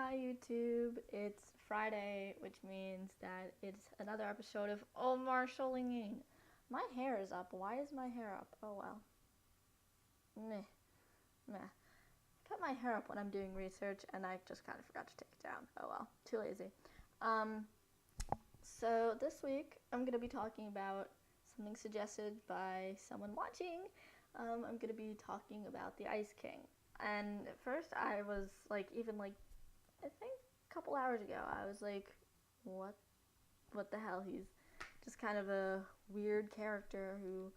Hi YouTube, it's Friday, which means that it's another episode of Oh Marceline. My hair is up. Why is my hair up? Oh well. Meh, meh. Put my hair up when I'm doing research and I just kind of forgot to take it down. Oh well, too lazy. Um, so this week I'm going to be talking about something suggested by someone watching. I'm going to be talking about the Ice King. And at first I was I think a couple hours ago, I was like, what the hell? He's just kind of a weird character who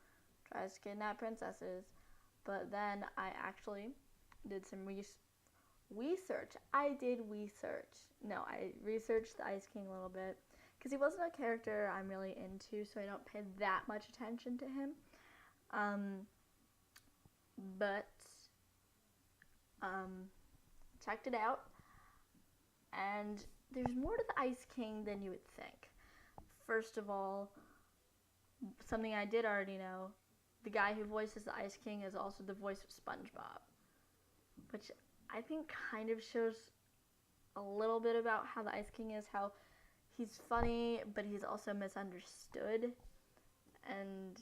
tries to kidnap princesses. But then I actually did some research. I did research. No, I researched the Ice King a little bit because he wasn't a character I'm really into, so I don't pay that much attention to him. But checked it out, and there's more to the Ice King than you would think. First of all, something I did already know, the guy who voices the Ice King is also the voice of SpongeBob, which I think kind of shows a little bit about how the Ice King is, how he's funny, but he's also misunderstood, and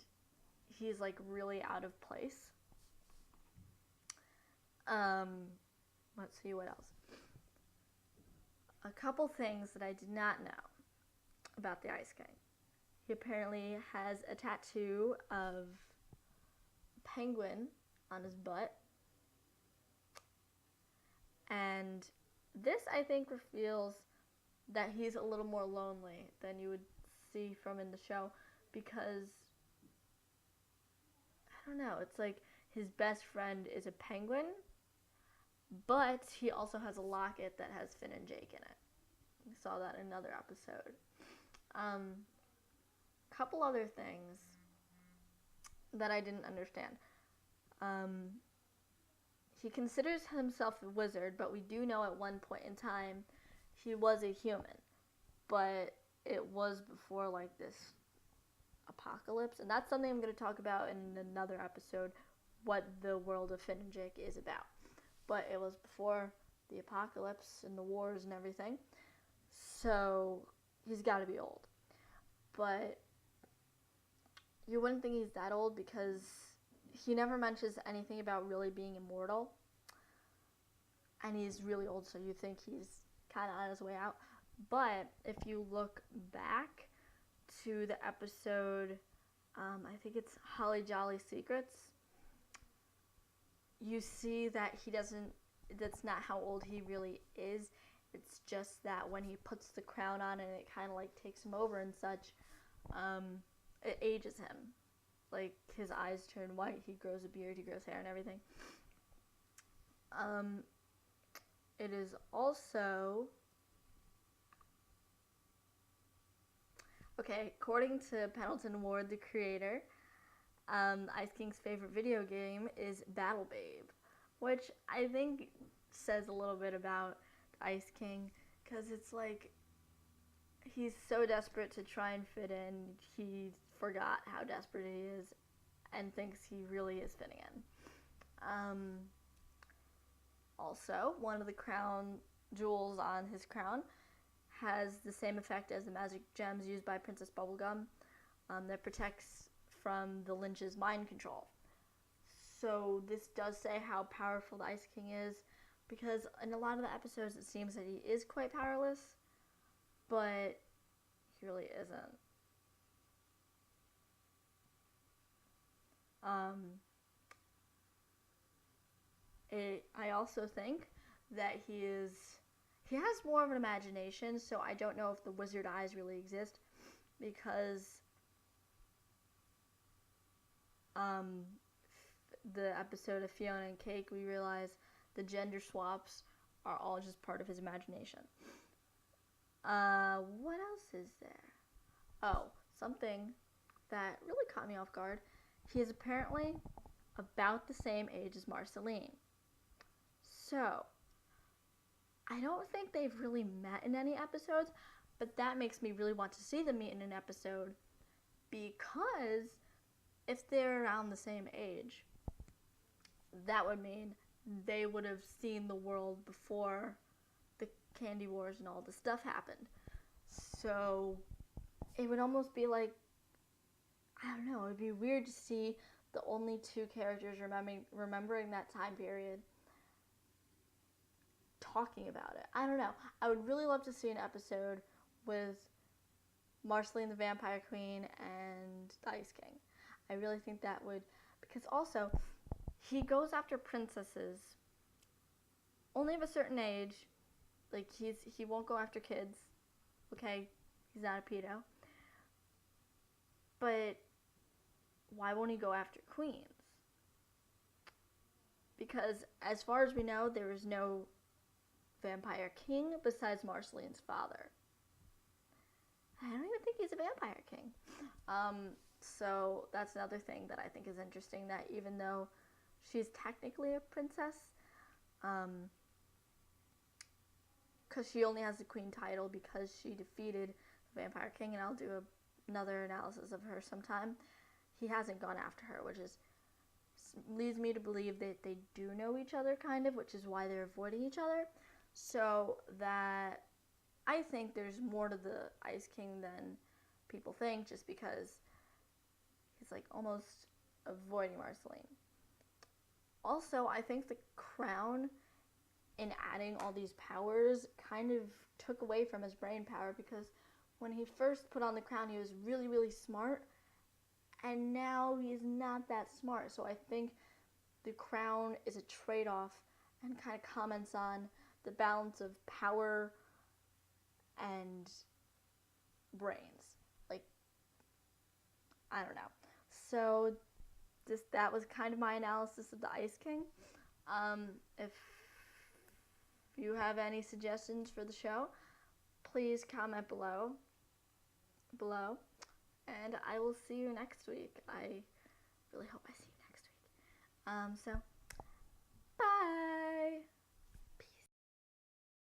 he's like really out of place. Let's see what else. A couple things that I did not know about the Ice King. He apparently has a tattoo of a penguin on his butt. And this, I think, reveals that he's a little more lonely than you would see from in the show, because, I don't know, it's like his best friend is a penguin, but he also has a locket that has Finn and Jake in it. We saw that in another episode. Couple other things that I didn't understand. He considers himself a wizard, but we do know at one point in time he was a human. But it was before like this apocalypse, and that's something I'm going to talk about in another episode, what the world of Finn and Jake is about. But it was before the apocalypse and the wars and everything, so he's got to be old. But you wouldn't think he's that old because he never mentions anything about really being immortal, and he's really old, so you think he's kind of on his way out. But if you look back to the episode, I think it's Holly Jolly Secrets, you see that that's not how old he really is. It's just that when he puts the crown on and it kind of like takes him over and such, it ages him. Like his eyes turn white, he grows a beard, he grows hair and everything. It is also, okay, according to Pendleton Ward, the creator, Ice King's favorite video game is Battle Babe, which I think says a little bit about Ice King, because it's like he's so desperate to try and fit in, he forgot how desperate he is and thinks he really is fitting in. Also, one of the crown jewels on his crown has the same effect as the magic gems used by Princess Bubblegum, that protects from the Lynch's mind control. So this does say how powerful the Ice King is, because in a lot of the episodes it seems that he is quite powerless, but he really isn't. I also think that he has more of an imagination, so I don't know if the wizard eyes really exist, because the episode of Fiona and Cake, we realize the gender swaps are all just part of his imagination. What else is there? Oh, something that really caught me off guard. He is apparently about the same age as Marceline. So, I don't think they've really met in any episodes, but that makes me really want to see them meet in an episode, because if they're around the same age, that would mean they would have seen the world before the candy wars and all this stuff happened. So it would almost be like, I don't know, it would be weird to see the only two characters remembering that time period talking about it. I don't know. I would really love to see an episode with Marceline the Vampire Queen and the Ice King. I really think that would, because also he goes after princesses only of a certain age. Like he won't go after kids. Okay, he's not a pedo. But why won't he go after queens? Because as far as we know, there is no vampire king besides Marceline's father. I don't even think he's a vampire king. So that's another thing that I think is interesting, that even though she's technically a princess, because she only has the queen title because she defeated the vampire king, and I'll do another analysis of her sometime, he hasn't gone after her, which leads me to believe that they do know each other, kind of, which is why they're avoiding each other. So that I think there's more to the Ice King than people think, just because he's like almost avoiding Marceline. Also, I think the crown, in adding all these powers, kind of took away from his brain power, because when he first put on the crown, he was really, really smart, and now he's not that smart. So I think the crown is a trade-off and kind of comments on the balance of power and brains. Like, I don't know. So that was kind of my analysis of the Ice King. If you have any suggestions for the show, please comment below, and I will see you next week. I really hope I see you next week. So